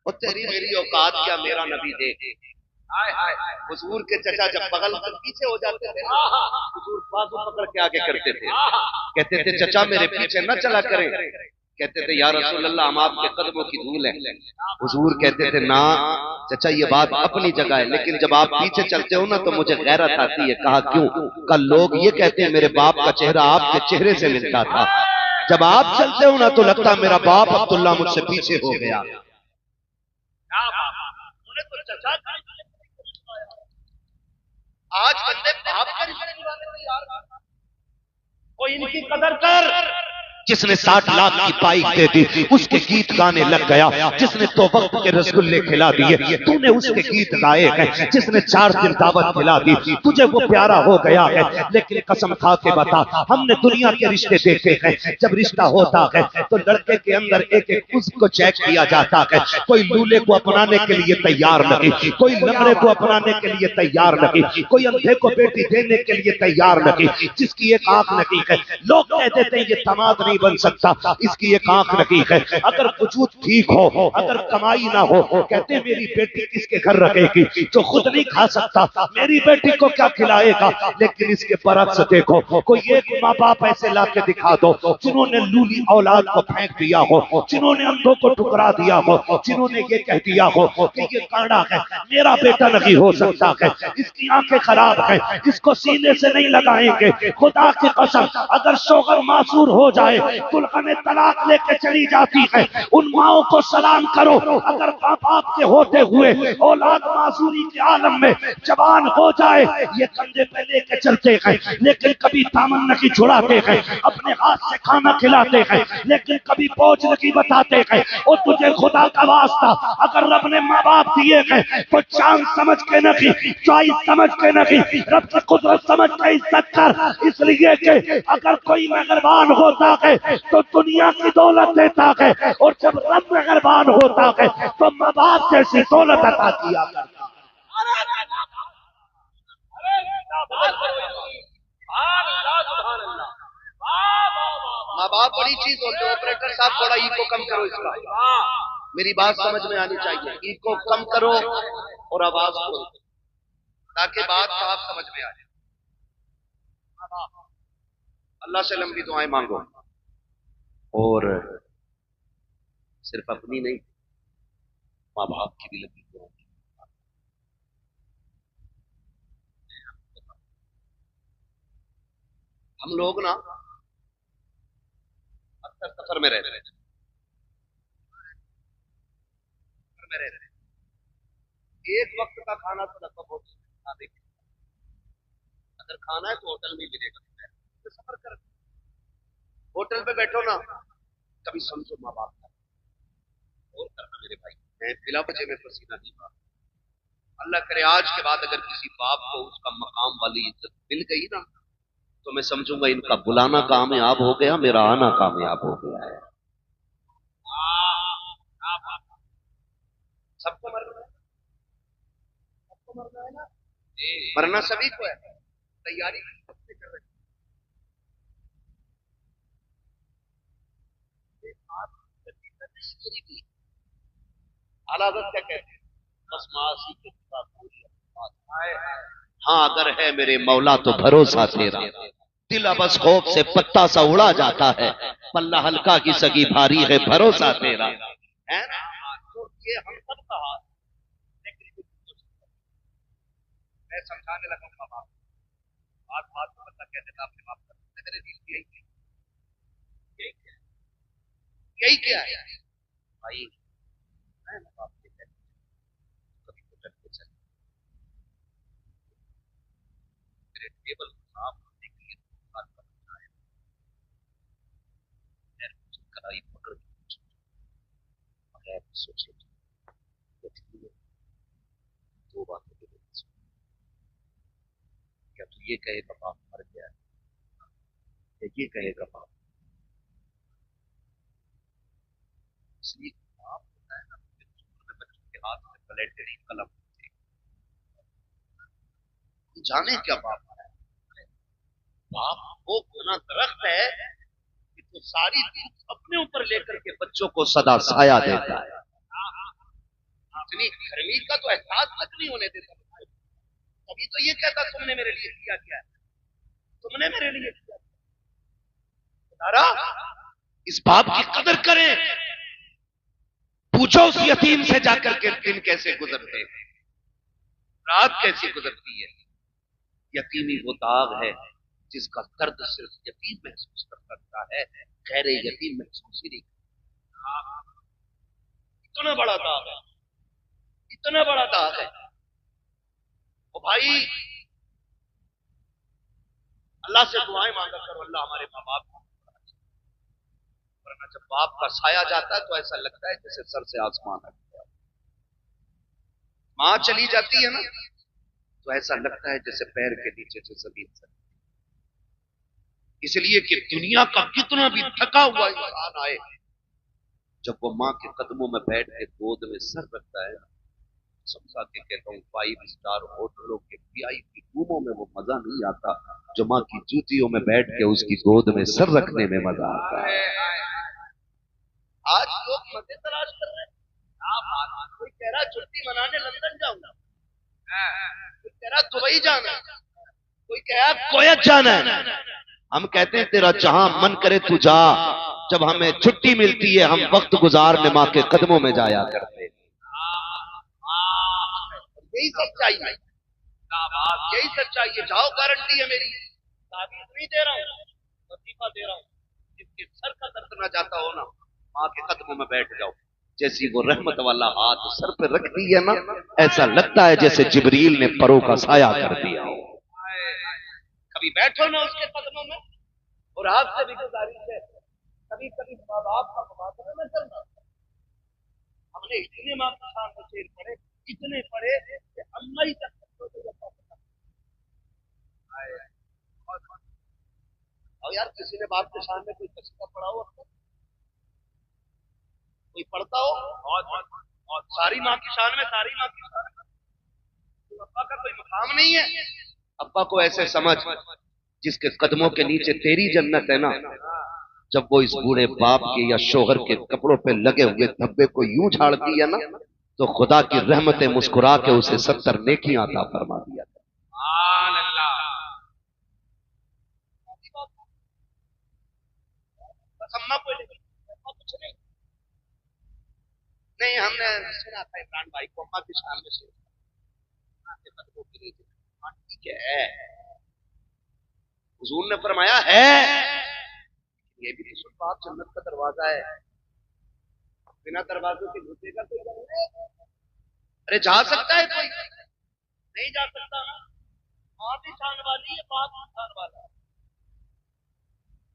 اور تیری میری اوقات کیا میرا نبی دیکھ. حضور کے چچا جب بغل سے پیچھے ہو جاتے تھے حضور بازو پکڑ کے آگے کرتے تھے, کہتے تھے چچا میرے پیچھے نہ چلا کریں. کہتے تھے یا رسول اللہ ہم آپ کے قدموں کی دھول ہیں. حضور کہتے تھے نا چچا یہ بات اپنی جگہ ہے, لیکن جب آپ پیچھے چلتے ہو نا تو مجھے غیرت آتی ہے. کہا کیوں؟ کل لوگ یہ کہتے ہیں میرے باپ کا چہرہ آپ کے چہرے سے ملتا تھا, جب آپ چلتے ہو نا تو لگتا میرا باپ عبداللہ مجھ سے پیچھے ہو گیا. آج بندے باپ کا رشتہ نبھانے تیار ہیں. کوئی ان کی قدر کر. جس نے 60 لاکھ کی پائی دے دی اس کے گیت گانے لگ گیا. جس نے تو وقت کے رسگلے کھلا دیے تو نے اس کے گیت گائے ہیں. جس نے 4 دن دعوت کھلا دی تجھے وہ پیارا ہو گیا ہے. لیکن قسم کھا کے بتا ہم نے دنیا کے رشتے دیکھے ہیں, جب رشتہ ہوتا ہے تو لڑکے کے اندر ایک ایک عضو کو چیک کیا جاتا ہے. کوئی لولے کو اپنانے کے لیے تیار نہیں, کوئی لنگڑے کو اپنانے کے لیے تیار نہیں, کوئی اندھے کو بیٹی دینے کے لیے تیار نہیں. جس کی ایک آنکھ نہیں ہے لوگ کہہ دیتے ہیں یہ داماد نہیں بن سکتا, اس کی ایک آنکھ نہیں ہے. اگر وجود ٹھیک ہو, اگر کمائی نہ ہو, کہتے ہیں میری بیٹی کس کے گھر رکھے گی, جو خود نہیں کھا سکتا میری بیٹی کو کیا کھلائے گا. لیکن اس کے برعکس دیکھو کوئی ایک ماں باپ ایسے لا کے دکھا دو جنہوں نے لولی اولاد کو پھینک دیا ہو, جنہوں نے اندھوں کو ٹکرا دیا ہو, جنہوں نے یہ کہہ دیا ہو کہ یہ کاڑا ہے میرا بیٹا نہیں ہو سکتا ہے, اس کی آنکھیں خراب ہیں, اس کو سینے سے نہیں لگائیں گے. خدا کی قسم اگر شوہر معذور ہو جائے دلہن طلاق لے کے چلی جاتی ہے, ان ماؤں کو سلام کرو اگر باپ کے ہوتے ہوئے اولاد معذوری کے عالم میں جوان ہو جائے. یہ کندھے پہ لے کے چلتے ہیں لیکن کبھی دامن نہیں چھڑاتے ہیں, اپنے ہاتھ سے کھانا کھلاتے ہیں لیکن کبھی بوجھ نہیں بتاتے ہیں. اور تجھے خدا کا واسطہ اگر رب نے ماں باپ دیے ہیں تو چاند سمجھ کے نہیں, چوائس سمجھ کے نہیں, رب کی قدرت سمجھ کے عزت کر. اس لیے کہ اگر کوئی مہربان ہوتا ہے تو دنیا کی دولت دیتا ہے, اور جب رب مہربان ہوتا ہے تو ماں باپ جیسی دولت عطا کیا کرتا. ماں باپ بڑی چیز ہوتی ہے. آپریٹر صاحب تھوڑا ایکو کم کرو, اس کا میری بات سمجھ میں آنی چاہیے. ایکو کم کرو اور آواز کھولو تاکہ بات صاف سمجھ میں آ جائے. اللہ سے لمبی دعائیں مانگو, اور صرف اپنی نہیں ماں باپ کی بھی لمبی دعائیں. ہم لوگ نا اکثر سفر میں رہتے ہیں, ایک وقت کا کھانا تو لگ بھگ اگر کھانا ہے تو ہوٹل میں ملے گا. سفر کر ہوٹل پہ بیٹھو نا, کبھی سمجھو ماں باپ کا اور کرنا میرے بھائی, میں بلا وجہ میں پسینہ نہیں مار. اللہ کرے آج کے بعد اگر کسی باپ کو اس کا مقام والی عزت مل گئی نا تو میں سمجھوں گا ان کا بلانا کامیاب ہو گیا, میرا آنا کامیاب ہو گیا ہے. سب کو مرنا ہے, سب کو مرنا ہے نا, مرنا سبھی کو ہے. تیاری کر رہے حضرت کیا کہتے ہیں, بس معاشی کے ہاں اگر ہے میرے مولا تو بھروسہ تیرا, دل بس خوف سے پتا سا اڑا جاتا ہے, پلہ ہلکا کی سگی بھاری ہے بھروسہ تیرا. یہ ہم سب کا ہاتھ, میں سمجھانے لگا ہوں بابا بات کو مطلب کہتے تھا اپنے باپ کا میرے دل کی یہی کیا ہے بھائی, میں باپ کے کہتے کبھی تو ڈر کے چلے میرے ٹیبل صاف کرنے کے لیے بات کرنا ہے, کڑائی پکڑ کے بغیر سوچے دو باتوں کے لیے کیا تو یہ کہے گا باپ مر گیا ہے, یا یہ کہے گا باپ اس لیے باپ ہوتا ہے نا بچوں کے ہاتھ میں پلیٹ گئی قلم جانے کیا باپ ہے. باپ وہ گنا درخت ہے کہ تو ساری دن اپنے اوپر لے کر کے بچوں کو سدا سایہ دیتا ہے. اتنی گرمی کا تو احساس تک نہیں ہونے دیتا، تبھی تو یہ کہتا تم نے میرے لیے کیا کیا ہے، تم نے میرے لیے کیا کیا۔ اس باپ کی قدر کریں، پوچھو اس یتیم سے جا کر کے دن کیسے گزرتے ہیں، رات کیسی گزرتی ہے۔ یتیمی وہ داغ ہے جس کا درد صرف یتیم محسوس کر سکتا ہے، غیر یتیم محسوس ہی نہیں کرتا۔ اتنا بڑا داغ ہے، اتنا بڑا داغ ہے۔ او بھائی اللہ سے دعائیں مانگا کرو، اللہ ہمارے ماں باپ کو، ورنہ جب باپ کا سایہ جاتا ہے تو ایسا لگتا ہے جیسے سر سے آسمان ہٹ گیا۔ ماں چلی جاتی ہے نا تو ایسا لگتا ہے جیسے پیر کے نیچے سے زمین سے، اس لیے کہ دنیا کا کتنا بھی تھکا ہوا انسان آئے، جب وہ ماں کے قدموں میں بیٹھ کے گود میں سر رکھتا ہے، سمجھا کے کہتا ہوں 5 اسٹار ہوٹلوں کے VIP روموں میں وہ مزہ نہیں آتا جو ماں کی جوتیوں میں بیٹھ کے اس کی گود میں سر رکھنے میں مزہ آتا ہے۔ آج لوگ مزے تلاش کر رہے ہیں، کوئی کہہ رہا چھٹی منانے لندن جاؤں گا، کوئی کہہ رہا دبئی جانا، کوئی کہہ رہا کویت جانا ہے۔ ہم کہتے ہیں تیرا جہاں من کرے تو جا، جب ہمیں چھٹی ملتی ہے ہم وقت گزارنے ماں کے قدموں میں جایا کرتے ہیں۔ یہی سچائی ہے، یہی سچائی ہے۔ جاؤ، گارنٹی ہے میری، تعبیر نہیں دے رہا ہوں، وظیفہ دے رہا ہوں۔ جس کے سر کا درد نہ جاتا ہو نا، ماں کے قدموں میں بیٹھ جاؤ، جیسی وہ رحمت والا ہاتھ سر پہ رکھ دی ہے نا، ایسا لگتا ہے جیسے جبریل نے پروں کا سایہ کر دیا ہو۔ کبھی بیٹھو نا اس کے قدموں میں، اور آپ سے بھی گزارش ہے کبھی کبھی ماں باپ کا مبادلہ نہ کرنا۔ ہم نے اتنے ماں کی شان میں شعر پڑھے، اتنے پڑھے کہ اللہ ہی تک اور یار کسی نے باپ کی شان میں کوئی قصیدہ پڑھا ہو، کوئی پڑھتا ہو؟ اور ساری ماں کی شان میں، ساری ماں کی شان میں ابا کا کوئی مقام نہیں ہے۔ ابا کو ایسے سمجھ جس کے قدموں کے نیچے تیری جنت ہے نا، جب وہ اس بوڑھے باپ کے یا شوہر کے کپڑوں پہ لگے ہوئے دھبے کو یوں جھاڑتی ہے نا، تو خدا کی رحمتیں مسکرا کے اسے 70 نیکیاں عطا فرما دیا۔ سبحان اللہ۔ نہیں، ہم نے سنا تھا عمران بھائی کو اما کی شان میں سے ٹھیک ہے، حضور نے فرمایا ہے یہ بھی تو باپ جنت کا دروازہ ہے، بنا دروازوں کے گھسے گا کوئی؟ ارے جا سکتا ہے کوئی؟ نہیں جا سکتا۔ ماں کی شان والی ہے، باپ کی شان والا،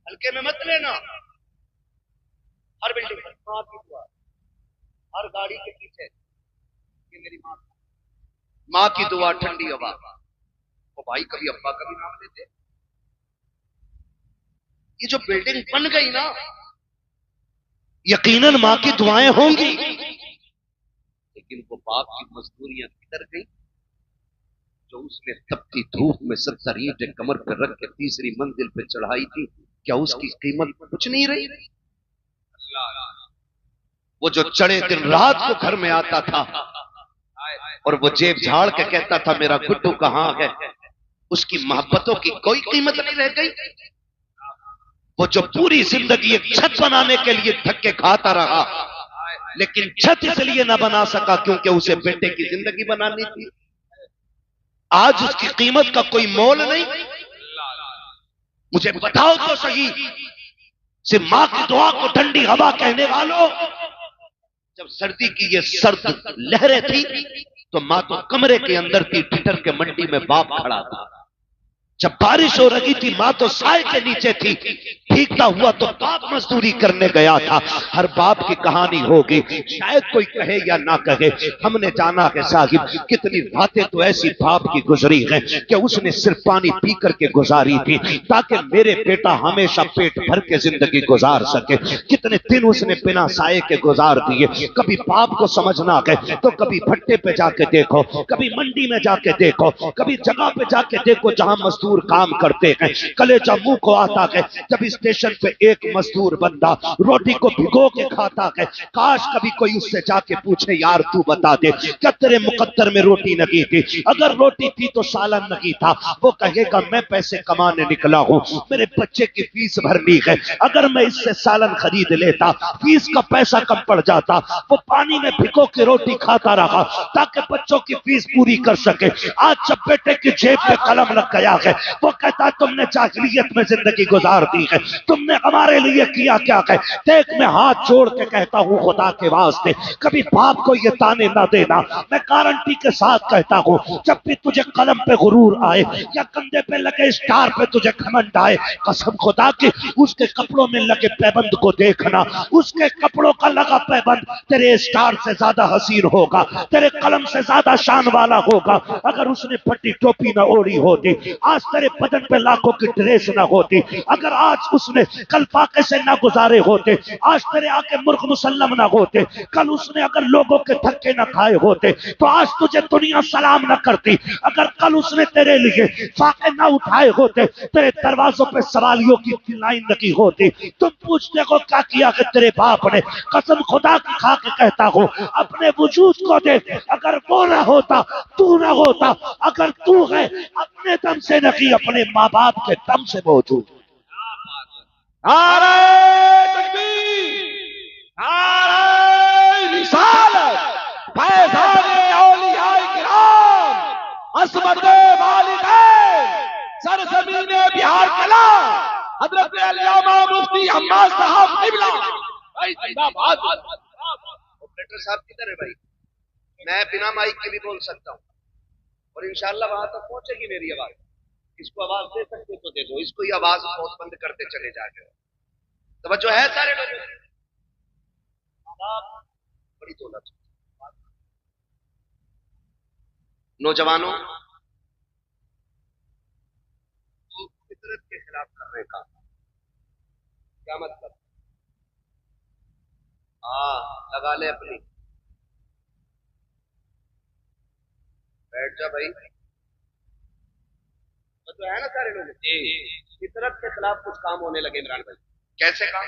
ہلکے میں مت لینا۔ ہر بلڈنگ پر ماں کی دعا، ہر گاڑی کے پیچھے یہ میری ماں، ماں کی دعا، ٹھنڈی ہوا۔ وہ بھائی کبھی ابا کا بھی نام لیتے۔ یہ جو بلڈنگ بن گئی نا، یقیناً ماں کی دعائیں ہوں گی، لیکن وہ باپ کی مزدوریاں کدھر گئی جو اس نے تپتی دھوپ میں 70 اینٹیں کمر پہ رکھ کے تیسری منزل پہ چڑھائی تھی؟ کیا اس کی قیمت کچھ نہیں رہی؟ وہ جو چڑھے دن رات کو گھر میں آتا تھا اور وہ جیب جھاڑ کے کہتا تھا میرا گڈو کہاں ہے، اس کی محبتوں کی کوئی قیمت نہیں رہ گئی؟ وہ جو پوری زندگی ایک چھت بنانے کے لیے دھکے کھاتا رہا، لیکن چھت اس لیے نہ بنا سکا کیونکہ اسے بیٹے کی زندگی بنانی تھی، آج اس کی قیمت کا کوئی مول نہیں؟ مجھے بتاؤ تو صحیح، سے ماں کی دعا کو ٹھنڈی ہوا کہنے والوں، جب سردی کی یہ سرد لہریں تھی تو ماں تو کمرے کے اندر تھی، ٹھٹر کے منڈی میں باپ کھڑا تھا، جب بارش ہو رہی تھی ماں تو سائے کے نیچے تھی، بھیگتا ہوا تو باپ مزدوری کرنے گیا تھا۔ ہر باپ کی کہانی ہوگی، شاید کوئی کہے یا نہ کہے، ہم نے جانا ہے صاحب کتنی باتیں تو ایسی باپ کی گزری ہیں کہ اس نے صرف پانی پی کر کے گزاری تھی تاکہ میرے بیٹا ہمیشہ پیٹ بھر کے زندگی گزار سکے۔ کتنے دن اس نے بنا سائے کے گزار دیے۔ کبھی باپ کو سمجھنا ہے تو کبھی بھٹے پہ جا کے دیکھو، کبھی منڈی میں جا کے دیکھو، کبھی جگہ پہ جا کے دیکھو جہاں مزدور کام کرتے ہیں، کلیجہ منہ کو آتا ہے جب اسٹیشن پہ ایک مزدور بندہ روٹی کو بھگو کے کھاتا ہے، کاش کبھی کوئی اس سے جا کے پوچھے یار تو بتا دے کیا تیرے مقدر میں روٹی نہیں تھی؟ اگر روٹی تھی تو سالن نہیں تھا۔ وہ کہے گا میں پیسے کمانے نکلا ہوں، میرے بچے کی فیس بھرنی ہے، اگر میں اس سے سالن خرید لیتا فیس کا پیسہ کم پڑ جاتا۔ وہ پانی میں بھگو کے روٹی کھاتا رہا تاکہ بچوں کی فیس پوری کر سکے۔ آج جب بیٹے کی جیب میں قلم لگ گیا ہے، وہ کہتا تم نے جاہلیت میں زندگی گزار دی ہے، تم نے ہمارے لیے کیا کیا ہے؟ دیکھ میں ہاتھ جوڑ کے کہتا ہوں خدا کے واسطے کبھی باپ کو یہ تانے نہ دینا، میں گارنٹی کے ساتھ کہتا ہوں جب بھی تجھے قلم پہ غرور آئے یا کندھے پہ لگے اسٹار پہ تجھے گھمنڈ آئے، قسم خدا کی اس کے کپڑوں میں لگے پیبند کو دیکھنا، اس کے کپڑوں کا لگا پیبند تیرے اسٹار سے زیادہ حسین ہوگا، تیرے قلم سے زیادہ شان والا ہوگا۔ اگر اس نے پھٹی ٹوپی نہ اوڑی ہوتی، آج تیرے بدن پہ لاکھوں کی ڈریس نہ ہوتی، اگر آج اس نے کل فاقے سے نہ گزارے ہوتے، آج تیرے آگے مرغ مسلم نہ ہوتے، کل اس نے اگر لوگوں کے دھکے نہ کھائے ہوتے تو آج تجھے دنیا سلام نہ کرتی، اگر کل اس نے تیرے لیے فاقے نہ اٹھائے ہوتے، تیرے دروازوں پہ سوالیوں کی لائن لگی ہوتی۔ تم پوچھتے ہو کیا کیا کہ تیرے باپ نے؟ قسم خدا کی کھا کے کہتا ہوں اپنے وجود کو دیکھ، اگر وہ نہ ہوتا تو نہ ہوتا، اگر تو ہے اپنے دم سے نہیں اپنے ماں باپ کے دم سے موجود۔ نعرہ تکبیر، نعرہ رسالت، فیضان اولیاء کرام، عصمت والدین، سرزمین بہار کلا، حضرت علامہ مفتی حماد صاحب قبلہ۔ بھائی زندہ باد۔ آپریٹر صاحب کدھر ہے بھائی؟ میں بنا مائک کے بھی بول سکتا ہوں اور انشاءاللہ وہاں تک پہنچے گی میری آواز۔ اس کو آواز دے سکتے تو دے دو، اس کو یہ آواز بہت بند کرتے چلے جا کے۔ توجہ ہے سارے لوگوں کی؟ بڑی دولت نوجوانوں، تو فطرت کے خلاف کرنے کا کیا مطلب؟ لگا لے اپنی، بیٹھ جا بھائی، تو ہے نا سارے لوگ؟ فطرت کے خلاف کچھ کام ہونے لگے عمران بھائی۔ کیسے کام؟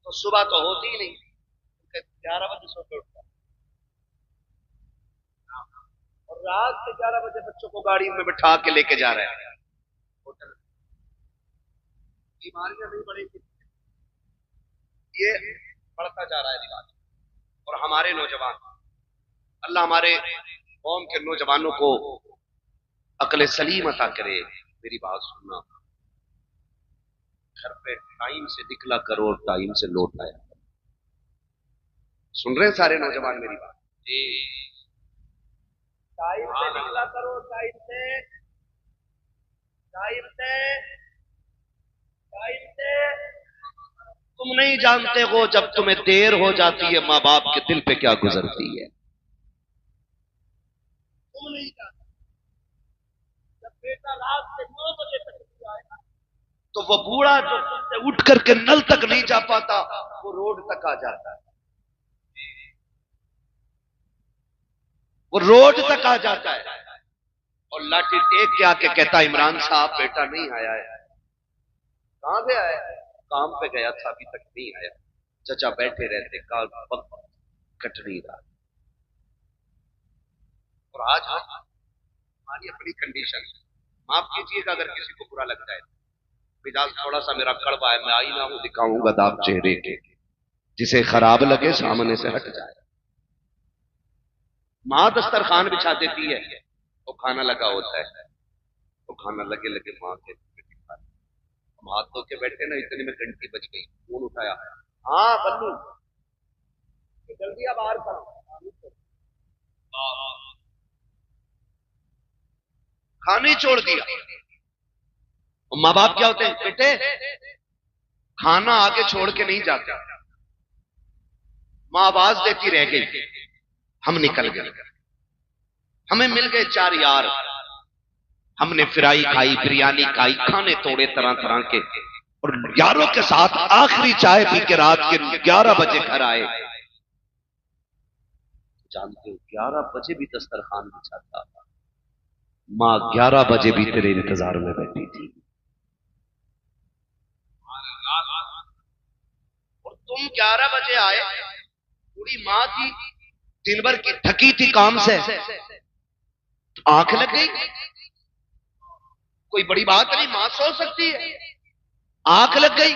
تو صبح تو ہوتی ہی نہیں، 11 بجے سو کے اٹھتا اور رات سے 11 بجے بچوں کو گاڑی میں بٹھا کے لے کے جا رہے ہیں ہوٹل۔ بیماریاں نہیں بڑھیں گی، یہ بڑھتا جا رہا ہے رواج۔ اور ہمارے نوجوان، اللہ ہمارے قوم کے نوجوانوں کو عقل سلیم عطا کرے۔ میری بات سننا، گھر پہ ٹائم سے نکلا کرو اور ٹائم سے لوٹ آیا۔ سن رہے ہیں سارے نوجوان میری بات؟ جی، ٹائم سے نکلا کرو، ٹائم سے، ٹائم سے، ٹائم سے۔ تم نہیں جانتے ہو جب تمہیں دیر ہو جاتی ہے ماں باپ کے دل پہ کیا گزرتی ہے۔ تم نہیں جانتے جب بیٹا رات سے 9 بجے تک آئے گا تو وہ بوڑھا جو اٹھ کر کے نل تک نہیں جا پاتا وہ روڈ تک آ جاتا ہے، وہ روڈ تک آ جاتا ہے اور لاٹھی ٹیک کے آ کے کہتا عمران صاحب بیٹا نہیں آیا ہے۔ کہاں سے آیا ہے؟ کام پہ گیا تھا ابھی تک نہیں آیا۔ چچا بیٹھے رہتے، کال کٹ نہیں رہا۔ اور آج ہماری اپنی کنڈیشن، معاف کیجیے گا اگر کسی کو برا لگتا ہے، مزاج تھوڑا سا میرا کڑوا ہے، میں آئینہ ہوں دکھاؤں گا داغ چہرے کے، جسے خراب لگے سامنے سے ہٹ جائے۔ ماں دسترخوان بچھا دیتی ہے، وہ کھانا لگا ہوتا ہے، وہ کھانا لگے لگے ماں کے ہم ہاتھ دھو کے بیٹھے نا، اتنے میں گھنٹی بج گئی، فون اٹھایا، ہاں بلو جلدی اب باہر کرو، کھانے چھوڑ دیا۔ ماں باپ کیا ہوتے ہیں؟ بیٹے کھانا آگے چھوڑ کے نہیں جاتے۔ ماں آواز دیتی رہ گئی، ہم نکل گئے، ہمیں مل گئے 4 یار، ہم نے فرائی کھائی، بریانی کھائی، کھانے توڑے طرح طرح کے، اور یاروں کے ساتھ آخری چائے پی کے رات کے 11 بجے گھر آئے. جانتے ہو 11 بجے بھی دسترخوان بچھاتا تھا. ماں 11 بجے بھی تیرے انتظار میں بیٹھی تھی. اور تم 11 بجے آئے. بوڑھی ماں تھی, دن بھر کی تھکی تھی کام سے, آنکھ لگ گئی. کوئی بڑی بات نہیں, ماں سو سکتی ہے. آنکھ لگ گئی,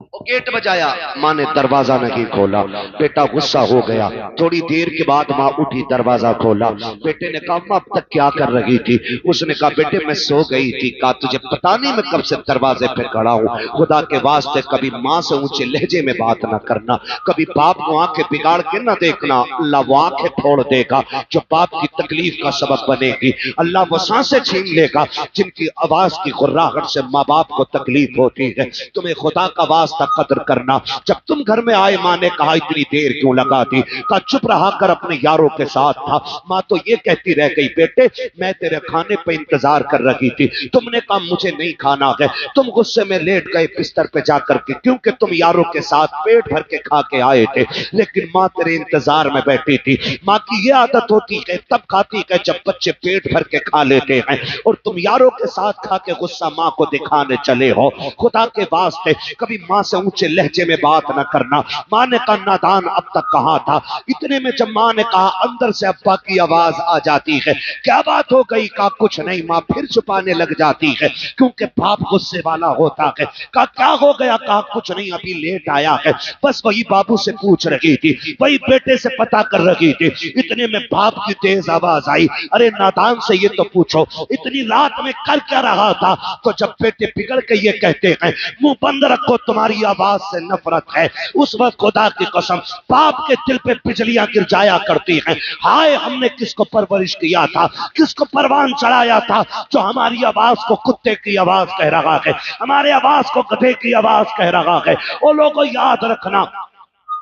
وہ گیٹ بجایا, ماں نے دروازہ نہیں کھولا. بیٹا غصہ ہو گیا. تھوڑی دیر کے بعد ماں اٹھی, دروازہ کھولا. بیٹے نے کہا ماں اب تک کیا کر رہی تھی؟ اس نے کہا بیٹے میں سو گئی تھی. کہا تجھے پتا نہیں میں کب سے دروازے پہ کھڑا ہوں؟ خدا کے واسطے کبھی ماں سے اونچے لہجے میں بات نہ کرنا, کبھی باپ کو آنکھیں بگاڑ کے نہ دیکھنا. اللہ وہ آنکھیں پھوڑ دے گا جو باپ کی تکلیف کا سبب بنے گی. اللہ وہ سانسیں چھین لے گا جن کی آواز کی غراہٹ سے ماں باپ کو تکلیف ہوتی ہے. تمہیں خدا کا واسطہ قدر کرنا. جب تم گھر میں آئے ماں نے کہا اتنی دیر کیوں لگا دی؟ کہا چپ رہا کر, اپنے یاروں کے ساتھ تھا. ماں تو یہ کہتی رہ گئی بیٹے میں تیرے کھانے پہ انتظار کر رہی تھی, تم نے کہا مجھے نہیں کھانا ہے. تم غصے میں لیٹ گئے بستر پہ جا کر کے, کیونکہ تم یاروں کے ساتھ پیٹ بھر کے کھا کے آئے تھے. لیکن ماں تیرے انتظار میں بیٹھی تھی. ماں کی یہ عادت ہوتی ہے تب کھاتی ہے جب بچے پیٹ بھر کے کھا لیتے ہیں, اور تم یاروں کے ساتھ کھا کے غصہ ماں کو دکھانے چلے ہو. خدا کے واسطے کبھی ماں سے اونچے لہجے میں بات نہ کرنا. ماں نے کہا نادان اب تک کہاں تھا؟ اتنے میں جب ماں نے کہا اندر سے ابا کی آواز آ جاتی ہے. کیا بات ہو گئی؟ کہا کچھ نہیں. ماں پھر چھپانے لگ جاتی ہے کیونکہ باپ غصے والا ہوتا ہے. کہا کیا ہو گیا؟ کہا کچھ نہیں, ابھی لیٹ آیا ہے. بس وہی بابو سے پوچھ رہی تھی, وہی بیٹے سے پتا کر رہی تھی. اتنے میں باپ کی تیز آواز آئی, ارے نادان سے یہ تو پوچھو اتنی رات میں کر کیا رہا تھا؟ تو جب بیٹے بگڑ کے یہ کہتے ہیں منہ بند رکھو تمہاری آواز سے نفرت ہے, اس وقت خدا کی قسم باپ کے دل پہ بجلیاں گر جایا کرتی ہیں. ہائے ہم نے کس کو پرورش کیا تھا, کس کو پروان چڑھایا تھا جو ہماری آواز کو کتے کی آواز کہہ رہا ہے, ہمارے آواز کو گدھے کی آواز کہہ رہا ہے. وہ لوگوں یاد رکھنا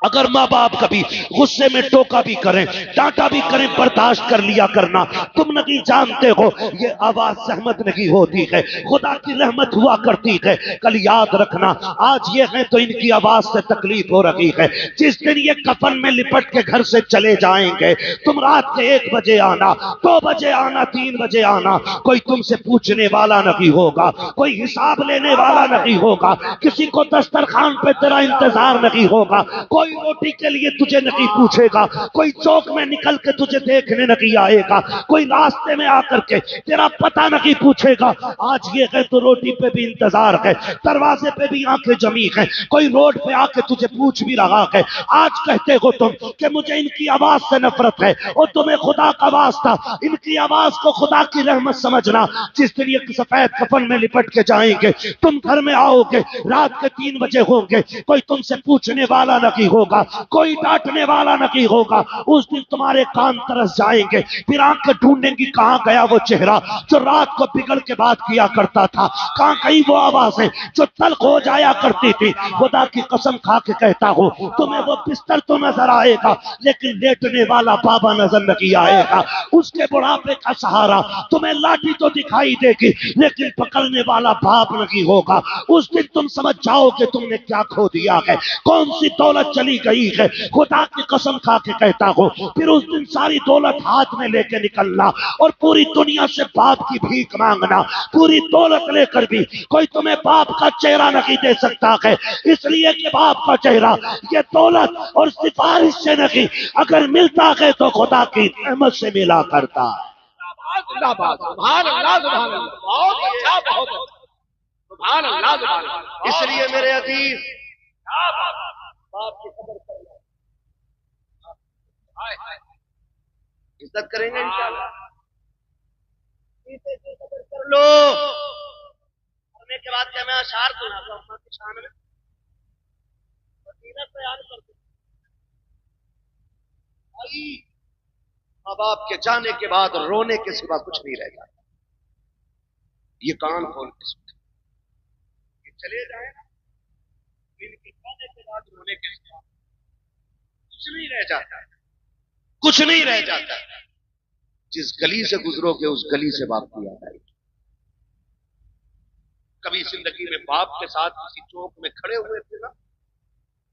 اگر ماں باپ کبھی غصے میں ٹوکا بھی کریں ڈانٹا بھی کریں برداشت کر لیا کرنا. تم نہیں جانتے ہو یہ آواز سہمت نہیں ہوتی ہے, خدا کی رحمت ہوا کرتی ہے. کل یاد رکھنا آج یہ ہے تو ان کی آواز سے تکلیف ہو رہی ہے. جس دن یہ کفن میں لپٹ کے گھر سے چلے جائیں گے تم رات کے 1 بجے آنا, 2 بجے آنا, 3 بجے آنا, کوئی تم سے پوچھنے والا نہیں ہوگا, کوئی حساب لینے والا نہیں ہوگا, کسی کو دسترخوان پہ تیرا انتظار نہیں ہوگا, کوئی روٹی کے لیے تجھے نہیں پوچھے گا, کوئی چوک میں نکل کے تجھے دیکھنے نہیں آئے گا, کوئی راستے میں آ کر کے تیرا پتہ نہیں پوچھے گا. آج یہ ہے تو روٹی پہ بھی انتظار ہے, دروازے پہ بھی آنکھیں جمی ہیں, کوئی روڈ پہ آ کے تجھے پوچھ بھی رہا ہے. آج کہتے ہو تم کہ مجھے ان کی آواز سے نفرت ہے, اور تمہیں خدا کا واسطہ ان کی آواز کو خدا کی رحمت سمجھنا. جس دن یہ سفید کفن میں لپٹ کے جائیں گے تم گھر میں آؤ گے رات کے 3 بجے ہوں گے, کوئی تم سے پوچھنے والا نہیں ہوگا, کوئی ڈانٹنے والا نہیں ہوگا. اس دن تمہارے کان ترس جائیں گے, پھر آنکھ ڈھونڈیں گی کہاں گیا وہ چہرہ جو رات کو بگڑ کے بات کیا کرتا تھا, کہاں گئی وہ آوازیں جو تلخ ہو جایا کرتی تھی. خدا کی قسم کھا کے کہتا ہوں تمہیں وہ بستر تو نظر آئے گا لیکن لیٹنے والا بابا نظر نہیں آئے گا. اس کے بڑھاپے کا سہارا تمہیں لاٹھی تو دکھائی دے گی لیکن پکڑنے والا باپ نہیں ہوگا. اس دن تم سمجھ جاؤ کہ تم نے کیا کھو دیا ہے, کون سی دولت چلی گئی ہے. خدا کی قسم کھا کے کہتا ہوں پھر اس دن ساری دولت ہاتھ میں لے کے نکلنا اور پوری دنیا سے باپ کی بھیک مانگنا. پوری دولت لے کر بھی کوئی تمہیں باپ کا چہرہ نہیں دے سکتا ہے, اس لیے کہ باپ کا چہرہ یہ دولت اور سفارش سے نہیں, اگر ملتا ہے تو خدا کی رحمت سے ملا کرتا ہے. سبحان اللہ, سبحان اللہ, بہت اچھا, بہت اچھا, سبحان اللہ, سبحان اللہ. اس لیے میرے عزیز باپ کی قدر کرنا, عزت کریں گے انشاءاللہ. کر لو کرنے کے بعد کیا میں اشعار سنا دوں اپنا کی شان میں فضیلت بیان کر دوں. ماں باپ کے جانے کے بعد رونے کے سوا کچھ نہیں رہ جاتا. یہ کان کھول کے سن یہ چلے جائیں نا ان کے جانے کے بعد رونے کے سوا کچھ نہیں رہ جاتا, کچھ نہیں رہ جاتا. جس گلی سے گزرو گے اس گلی سے واپسی آ جائے گی. کبھی زندگی میں باپ کے ساتھ کسی چوک میں کھڑے ہوئے تھے نا؟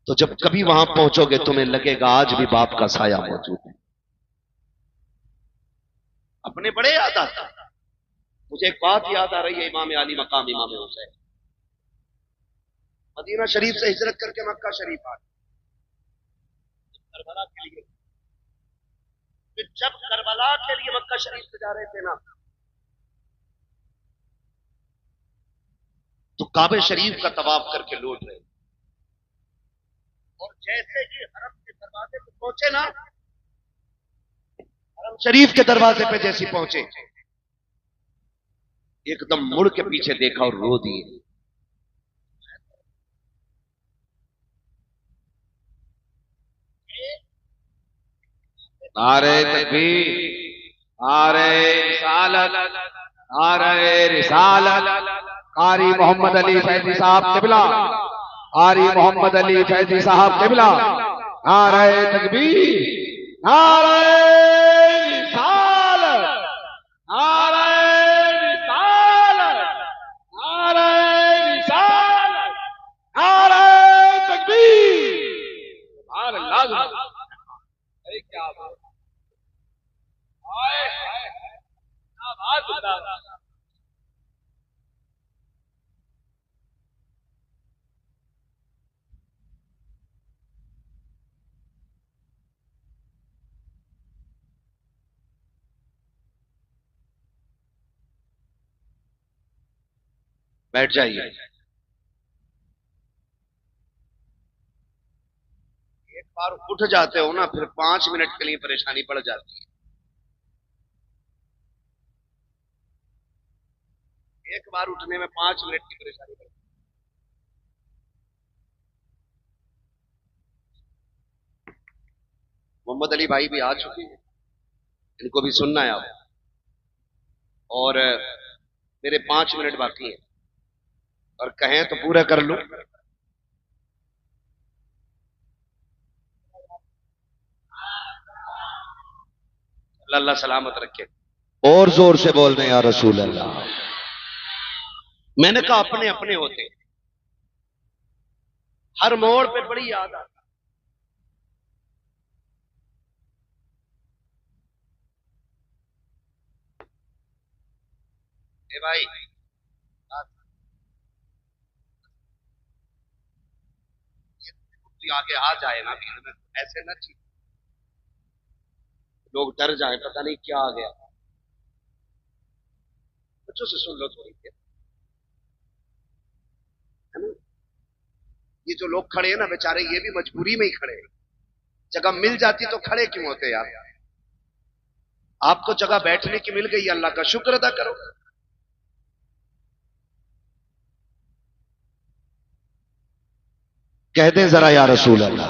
تو جب کبھی وہاں پہنچو گے تمہیں لگے گا آج بھی باپ کا سایہ موجود ہے. اپنے بڑے یاد آتا. مجھے ایک بات یاد آ رہی ہے، امام علی مقام امام حسین مدینہ شریف سے ہجرت کر کے مکہ شریف آ گئے کربلا کے لیے. جب کربلا کے لیے مکہ شریف سے جا رہے تھے نا، تو کعبہ شریف کا طواف کر کے لوٹ رہے، اور جیسے ہی حرم کے دروازے پہ پہنچے نا، حرم شریف کے دروازے پہ جیسے پہنچے، ایک دم مڑ کے پیچھے دیکھا اور رو دیے. نعرہ تکبیر، نعرہ رسالت، نعرہ رسالت. قاری محمد علی فیضی صاحب قبلہ، قاری محمد علی فیضی صاحب قبلہ. نعرہ تکبیر، نعرہ رسالت، نعرہ رسالت، نعرہ رسالت، نعرہ تکبیر. سبحان اللہ. کیا بات، کیا بات. بیٹھ جائیے. ایک بار اٹھ جاتے ہو نا، پھر 5 منٹ کے لیے پریشانی پڑ جاتی ہے. ایک بار اٹھنے میں 5 منٹ کی پریشانی پڑ جاتی ہے. محمد علی بھائی بھی آ چکے ہیں، ان کو بھی سننا ہے آپ، اور میرے 5 منٹ باقی ہیں، اور کہیں تو پورا کر لوں. اللہ سلامت رکھے. اور زور سے بول رہے ہیں یا رسول اللہ. میں نے کہا اپنے اپنے ہوتے ہیں، ہر موڑ پہ بڑی یاد آتی. اے بھائی، آگے آ جائے نا بھیڑ میں، ایسے نہ چیز لوگ ڈر جائیں، پتہ نہیں کیا آ گیا. بچوں سے سن لو تھوڑی دیر. یہ جو لوگ کھڑے ہیں نا بیچارے، یہ بھی مجبوری میں ہی کھڑے ہیں. جگہ مل جاتی تو کھڑے کیوں ہوتے یار؟ آپ کو جگہ بیٹھنے کی مل گئی، اللہ کا شکر ادا کرو. کہہ دیں ذرا یا رسول اللہ.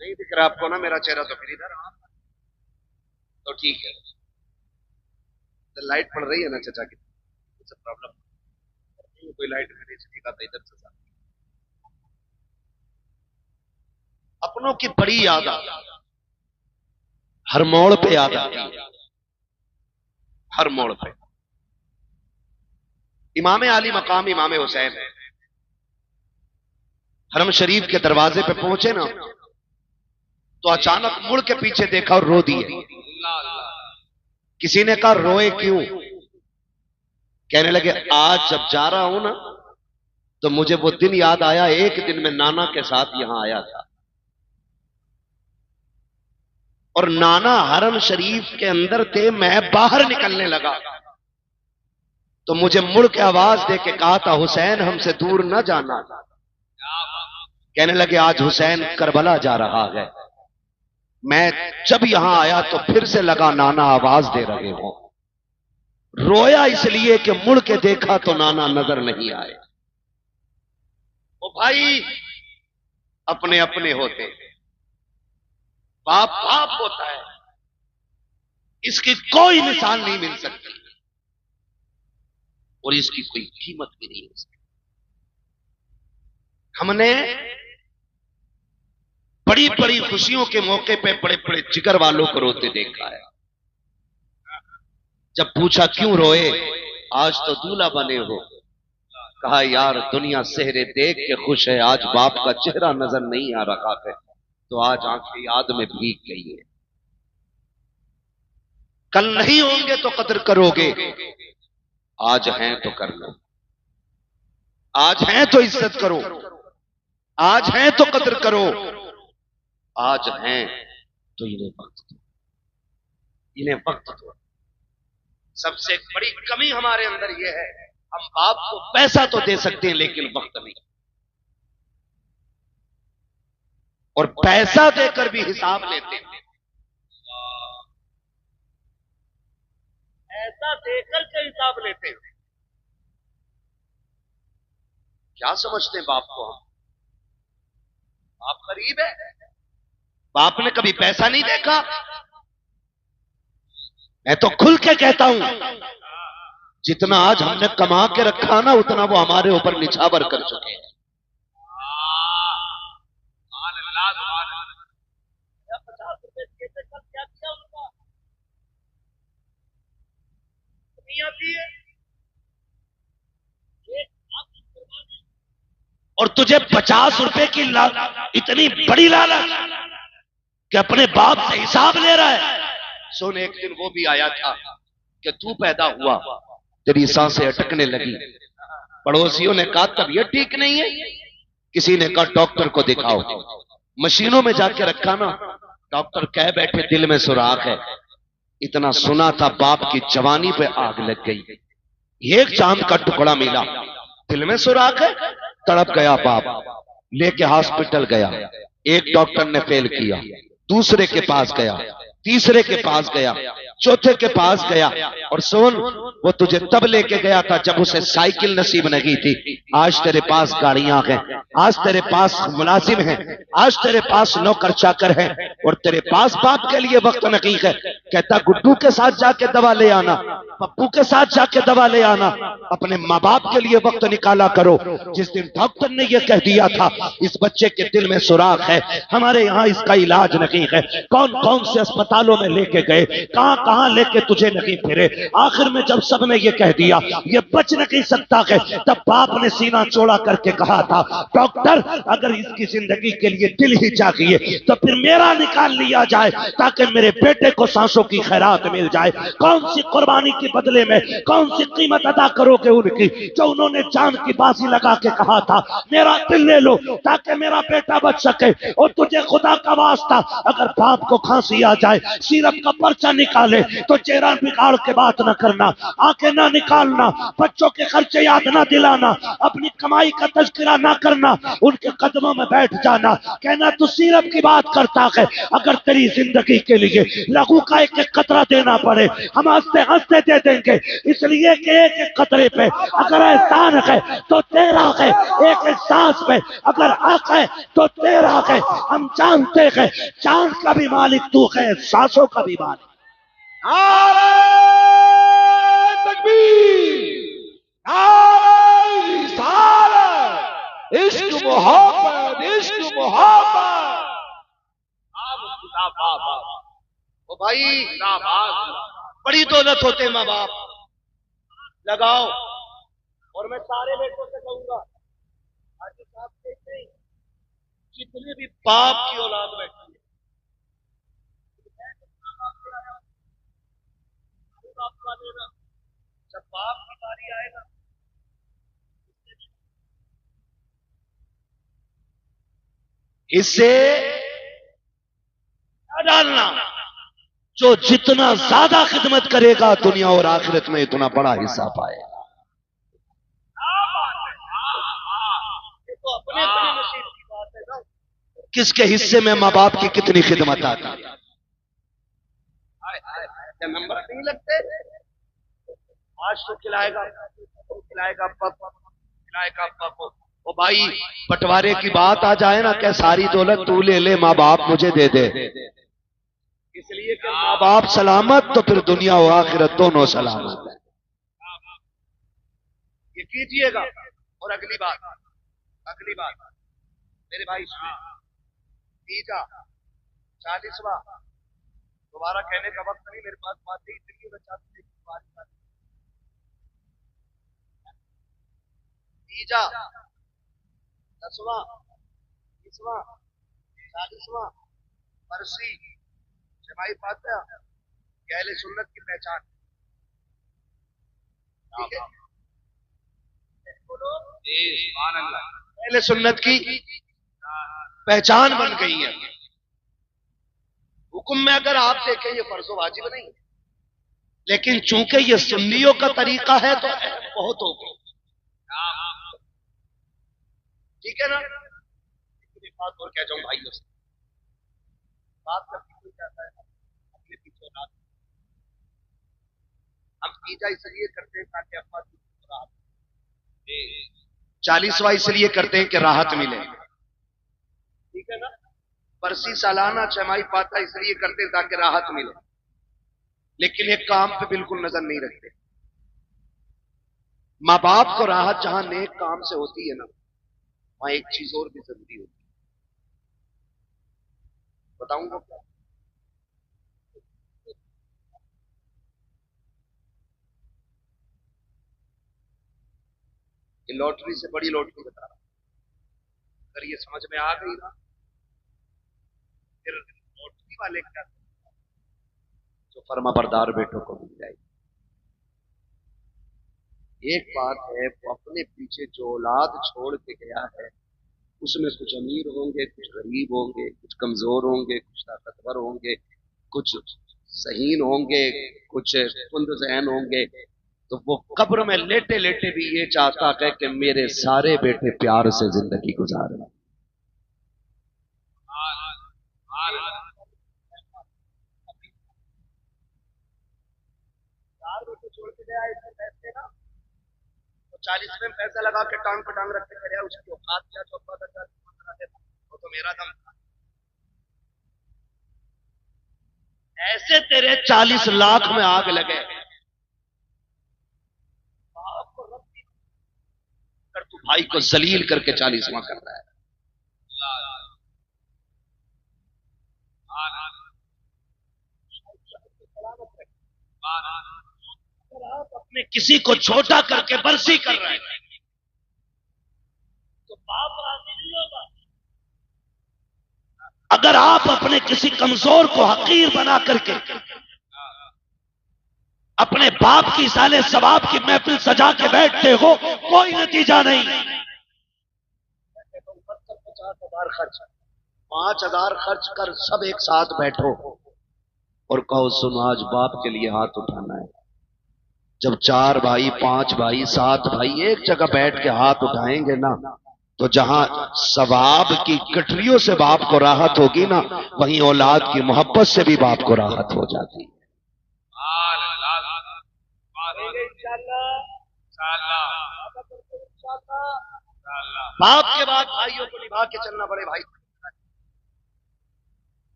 نہیں دکھ رہا آپ کو نا میرا چہرہ؟ تو پھر ادھر تو ٹھیک ہے. لائٹ پڑ رہی ہے نا چچا کی، پرابلم کوئی لائٹ نہیں چلی گا تو ادھر سے اپنوں کی بڑی یاد آتی، ہر موڑ پہ یاد آتی ہے. ہر موڑ پہ. امام علی مقام امام حسین حرم شریف کے دروازے پہ پہنچے نا، تو اچانک مڑ کے پیچھے دیکھا اور رو دیے. کسی نے کہا روئے کیوں؟ کہنے لگے آج جب جا رہا ہوں نا تو مجھے وہ دن یاد آیا، ایک دن میں نانا کے ساتھ یہاں آیا تھا، اور نانا حرم شریف کے اندر تھے، میں باہر نکلنے لگا تو مجھے مڑ کے آواز دے کے کہا تھا حسین ہم سے دور نہ جانا. کہنے لگے آج حسین کربلا جا رہا ہے. میں جب یہاں آیا تو پھر سے لگا نانا آواز دے رہے ہوں. رویا اس لیے کہ مڑ کے دیکھا تو نانا نظر نہیں آئے. او بھائی، اپنے اپنے ہوتے، باپ باپ ہوتا ہے، اس کی کوئی مثال نہیں مل سکتی اور اس کی کوئی قیمت بھی نہیں ہو سکتی. ہم نے بڑی بڑی خوشیوں کے موقع پہ بڑے بڑے جگر والوں کو روتے دیکھا ہے. جب پوچھا کیوں روئے, آج تو دولہا بنے ہو, کہا یار دنیا سہرے دیکھ کے خوش ہے, آج باپ کا چہرہ نظر نہیں آ رہا ہے تو آج آنکھیں یاد میں بھیگ گئی ہے. کل نہیں ہوں گے تو قدر کرو گے, آج ہیں تو کر لو, آج ہیں تو عزت کرو, آج ہیں تو قدر کرو, آج ہیں تو انہیں وقت دو, انہیں وقت دو. سب سے بڑی کمی ہمارے اندر یہ ہے, ہم باپ کو پیسہ تو دے سکتے ہیں لیکن وقت نہیں, اور پیسہ دے کر بھی حساب لیتے ہیں. ایسا دے کر کے حساب لیتے ہیں. کیا سمجھتے ہیں باپ کو ہم؟ باپ قریب ہے, باپ نے کبھی پیسہ نہیں دیکھا. میں تو کھل کے کہتا ہوں, جتنا آج ہم نے کما کے رکھا نا اتنا وہ ہمارے اوپر نچھاور کر چکے ہیں. اور تجھے 50 روپے کی اتنی بڑی لالچ کہ اپنے باپ سے حساب لے رہا ہے. سن, ایک دن وہ بھی آیا تھا کہ تو پیدا ہوا, تیری سانسیں اٹکنے لگی, پڑوسیوں نے کہا طبیعت ٹھیک نہیں ہے, کسی نے کہا ڈاکٹر کو دکھاؤ, مشینوں میں جا کے رکھا نا, ڈاکٹر کہہ بیٹھے دل میں سوراخ ہے. اتنا سنا تھا باپ کی جوانی پہ آگ لگ گئی, ایک چاند کا ٹکڑا ملا, دل میں سوراخ ہے, تڑپ گیا باپ, لے کے ہاسپٹل گیا, ایک ڈاکٹر نے فیل کیا, دوسرے کے پاس گیا, تیسرے کے پاس گیا, چوتھے کے پاس گیا, اور سن وہ تجھے تب لے کے گیا تھا جب اسے سائیکل نصیب نہیں تھی. آج تیرے پاس گاڑیاں ہیں, آج تیرے پاس ملازم ہیں, آج تیرے پاس نوکر چاکر ہیں, اور تیرے پاس باپ کے لیے وقت نہیں ہے. کہتا گڈو کے ساتھ جا کے دوا لے آنا, پپو کے ساتھ جا کے دوا لے آنا, اپنے ماں باپ کے لیے وقت نکالا کرو. جس دن ڈاکٹر نے یہ کہہ دیا تھا اس بچے کے دل میں سوراخ ہے, ہمارے یہاں اس کا علاج نہیں ہے, کون کون سے اسپتالوں میں لے کے گئے, کہاں کہاں لے کے تجھے نہیں پھرے, آخر میں جب سب نے یہ کہہ دیا یہ بچ نہیں سکتا ہے, تب باپ نے سینہ چوڑا کر کے کہا تھا ڈاکٹر اگر اس کی زندگی کے لیے دل ہی چاہیے تو پھر میرا نکال لیا جائے تاکہ میرے بیٹے کو سانسوں کی خیرات مل جائے. کون سی قربانی کے بدلے میں کون سی قیمت ادا کرو گے ان کی, جو انہوں نے جان کی بازی لگا کے کہا تھا میرا دل لے لو تاکہ میرا بیٹا بچ سکے. اور تجھے خدا کا واسطہ اگر باپ کو کھانسی آ جائے سیرپ کا پرچہ نکالے تو چہرہ بگاڑ کے بات نہ کرنا, آنکھیں نہ نکالنا, بچوں کے خرچے یاد نہ دلانا, اپنی کمائی کا تذکرہ نہ کرنا, ان کے قدموں میں بیٹھ جانا, کہنا تو سیرپ کی بات کرتا ہے. اگر تیری زندگی کے لیے لہو کا ایک ایک قطرہ دینا پڑے ہم ہنستے ہنستے دے دیں گے, اس لیے کہ ایک ایک قطرے پہ اگر احسان ہے تو تیرا ہے, ایک ایک سانس پہ اگر حق ہے تو تیرا ہے. ہم جانتے ہیں چاند کا بھی مالک تو ہے, سانسوں کا بھی مالک. نعرہ تکبیر, نعرہ رسالت, عشق محبت, عشق محبت. او بھائی بڑی دولت ہوتے ماں باپ, لگاؤ. اور میں سارے بیٹوں سے کہوں گا حاجی صاحب دیکھتے ہیں جتنے بھی باپ کی اولاد بیٹھی ہے, جب باپ کی باری آئے گا اس سے ڈالنا, جو جتنا زیادہ خدمت کرے گا دنیا اور آخرت میں اتنا بڑا حصہ پائے گا. اپنے اپنے نصیب کی بات ہے نا, کس کے حصے میں ماں باپ کی کتنی خدمت آتی ہے. نمبر نہیں لگتے, آج تو کھلائے گا پپ, کھلائے گا پپ. او بھائی بٹوارے کی بات آ جائے نا کہ ساری دولت تو لے لے, ماں باپ مجھے دے دے, اس لیے کہ ماں باپ سلامت تو پھر دنیا و آخرت دونوں سلامت ہے. یہ کیجئے گا. اور اگلی بات میرے بھائی سنیں, تیجا 40واں، دوبارہ کہنے کا وقت نہیں میرے پاس، بات نہیں دلی میں چاہتے تیجا 10واں 20واں 40واں برسی جماعی فاتحہ، یہ اہل سنت کی پہچان. ٹھیک ہے، اہل سنت کی پہچان بن گئی ہے. حکم میں اگر آپ دیکھیں یہ فرض و واجب نہیں، لیکن چونکہ یہ سنیوں کا طریقہ ہے تو بہت ہو گئی. ٹھیک ہے نا. ایک بات اور کہہ جاؤں بھائیوں سے، بات کرتی کوئی جاتا ہے اپنے پیچھے رات، ہم تیجا اس لیے کرتے ہیں تاکہ افواج کی راحت، 40واں اس لیے کرتے ہیں کہ راحت ملے. ٹھیک ہے نا. برسی سالانہ چھمائی فاتحہ اس لیے کرتے ہیں تاکہ راحت ملے، لیکن ایک کام پہ بالکل نظر نہیں رکھتے. ماں باپ کو راحت جہاں نیک کام سے ہوتی ہے نا، وہاں ایک چیز اور بھی ضروری ہوتی ہے. بتاؤں گا کیا؟ یہ لوٹری سے بڑی لوٹری بتا رہا ہوں. اگر یہ سمجھ میں آ گئی نا، پھر لوٹری والے کیا جو فرما بردار بیٹوں کو مل جائے گی. ایک بات ہے، وہ اپنے پیچھے جو اولاد چھوڑ کے گیا ہے اس میں کچھ امیر ہوں گے، کچھ غریب ہوں گے، کچھ کمزور ہوں گے، کچھ طاقتور ہوں گے، کچھ ذہین ہوں گے، کچھ کند ذہن ہوں گے. تو وہ قبر میں لیٹے لیٹے بھی یہ چاہتا ہے کہ میرے سارے بیٹے پیار سے زندگی گزاریں. چار بیٹے چھوڑ کے گیا اس میں پیسے نا، تو 40 میں پیسہ لگا کے ٹانگ پہ ٹانگ رکھ کے گیا، اس کی اوقات کیا چوپا کرتا وہ تو میرا دم تھا. ایسے تیرے 40 لاکھ میں آگ لگے، اگر تو بھائی کو ذلیل کر کے 40واں کر رہا ہے. اپنے کسی کو چھوٹا کر کے برسی کر رہے ہیں تو باپ راضی نہیں ہوگا. اگر آپ اپنے کسی کمزور کو حقیر بنا کر کے اپنے باپ کی سالے ثواب کی محفل سجا کے بیٹھتے ہو، کوئی نتیجہ نہیں. 50,000 خرچ، 5,000 خرچ کر سب ایک ساتھ بیٹھو اور کہو سنو آج باپ کے لیے ہاتھ اٹھانا ہے. جب 4 بھائی 5 بھائی 7 بھائی ایک جگہ بیٹھ کے ہاتھ اٹھائیں گے نا، تو جہاں ثواب کی گٹریوں سے باپ کو راحت ہوگی نا، وہیں اولاد کی محبت سے بھی باپ کو راحت ہو جاتی ہے. باپ کے بعد بھائیوں کو نبھا کے چلنا. بڑے بھائی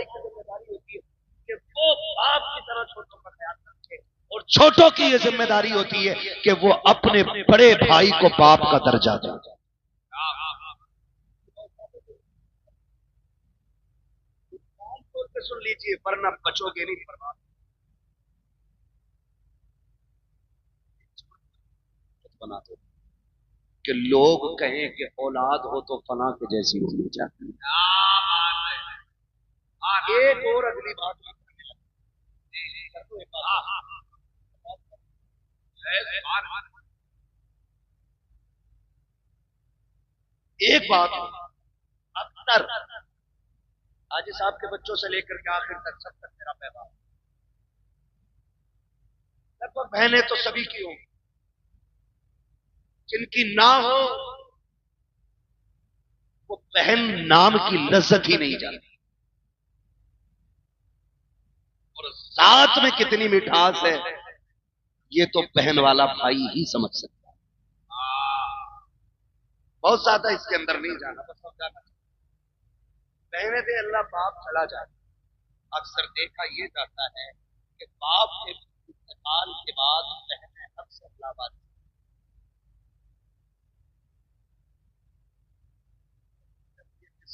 کی ذمہ داری ہوتی ہے کہ وہ باپ کی طرح چھوٹوں کا خیال رکھے، اور چھوٹوں کی یہ ذمہ داری ہوتی ہے کہ وہ اپنے بڑے بھائی کو باپ کا درجہ دیں. سن لیجیے ورنہ بچو گے نہیں. برباد بنا دو کہ لوگ کہیں کہ اولاد ہو تو فلاں کے جیسی ہونی چاہیے. ایک اور اگلی بات ایک بات اکثر حاجی صاحب کے بچوں سے لے کر کے آخر تک سب تک میرا پیغام، لگ بھگ بہنیں تو سبھی کی ہوں، جن کی نہ ہو وہ بہن نام کی لذت ہی نہیں جانتی، اور ذات میں کتنی مٹھاس ہے یہ تو بہن والا بھائی ہی سمجھ سکتا ہے. بہت زیادہ اس کے اندر نہیں جانا، بس سمجھانا. کہنے دے اللہ باپ چلا جائے. اکثر دیکھا یہ جاتا ہے کہ باپ کے انتقال کے بعد بہنیں اکثر اللہ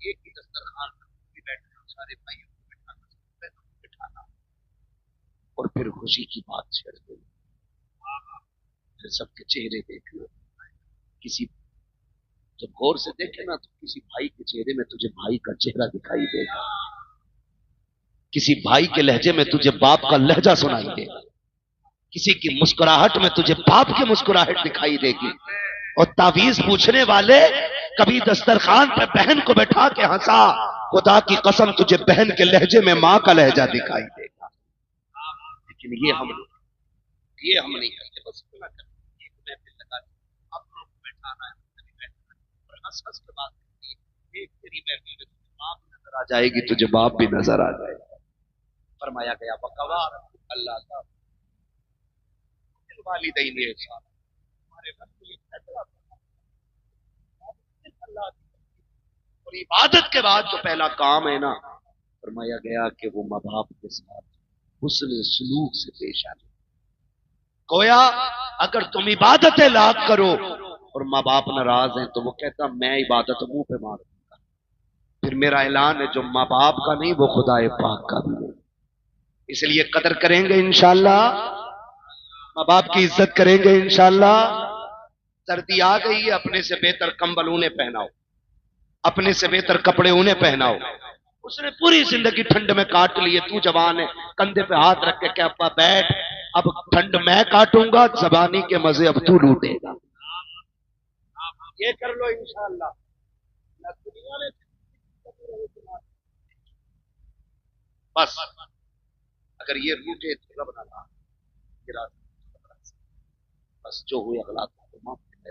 ایک ہی دسترخوان پر بھی بیٹھنا، سارے بھائیوں کو بٹھانا اور پھر خوشی کی بات چھیڑ دیں، پھر سب کے چہرے دیکھنا، کسی جب غور سے دیکھے نا تو کسی بھائی کے چہرے میں تجھے بھائی کا چہرہ دکھائی دے گا، کسی بھائی کے لہجے میں تجھے باپ کا لہجہ سنائی دے گا، کسی کی مسکراہٹ میں تجھے باپ کی مسکراہٹ دکھائی دے گی، اور تعویذ پوچھنے والے کبھی دسترخوان پہ بہن کو بیٹھا کے ہنسا، خدا کی قسم تجھے بہن کے لہجے میں ماں کا لہجہ دکھائی دے گا۔ لیکن یہ ہم نہیں کرتے، بس نہ کرتے، ایک محفل لگا دی، اپنوں کو بیٹھانا ہے، اور ہنس ہنس کے بات کرتی ہے، ایک تیری محفل میں تجھے ماں بھی نظر آ جائے گی، تجھے باپ بھی نظر آ جائے گا۔ فرمایا گیا بقوار اللہ کا والدین احسان، ہمارے گھر میں ایک فیصلہ اللہ کی، اور عبادت کے بعد جو پہلا کام ہے نا، فرمایا گیا کہ وہ ماں باپ کے ساتھ حسن سلوک سے پیش آئے۔ گویا اگر تم عبادتیں لاکھ کرو اور ماں باپ ناراض ہیں تو وہ کہتا میں عبادت منہ پہ مار دوں گا، پھر میرا اعلان ہے جو ماں باپ کا نہیں وہ خدا پاک کا بھی نہیں۔ اس لیے قدر کریں گے انشاءاللہ، ماں باپ کی عزت کریں گے انشاءاللہ۔ سردی آ گئی ہے، اپنے سے بہتر کمبل انہیں پہناؤ، اپنے سے بہتر کپڑے انہیں پہناؤ۔ اس نے پوری زندگی ٹھنڈ میں کاٹ لی ہے، تو جوان ہے، کندھے پہ ہاتھ رکھ کے کہ ابا بیٹھ، اب ٹھنڈ میں کاٹوں گا، زبانی کے مزے اب تو لوٹے گا۔ یہ کر لو انشاءاللہ، بس اگر یہ روٹے تو رب نہ لا، بس جو ہوئے اغلاط کو معاف کرے،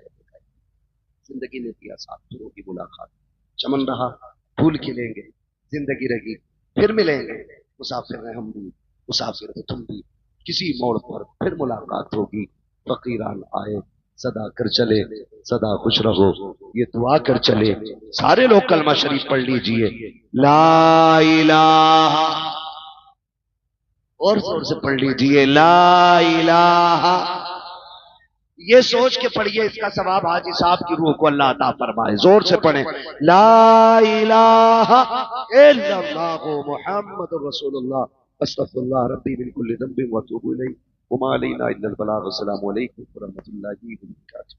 زندگی نے دیا ساتھ پھروں کی ملاقات، چمن رہا پھول کھلیں گے، زندگی رہی پھر ملیں گے، مسافر ہیں ہم بھی، مسافر ہیں تم بھی، کسی موڑ پر پھر ملاقات ہوگی، فقیران آئے صدا کر چلے، صدا خوش رہو یہ دعا کر چلے۔ سارے لوگ کلمہ شریف پڑھ لیجئے، لا الہ، اور زور سے پڑھ لیجئے لا الہ، یہ سوچ کے پڑھیے اس کا ثواب حاجی صاحب کی روح کو اللہ عطا فرمائے، زور سے پڑھیں لا الہ الا اللہ محمد رسول اللہ استغفر اللہ ربی من کل ذنب واتوب الیہ وما علینا الا البلاغ۔ السلام علیکم ورحمۃ اللہ وبرکاتہ۔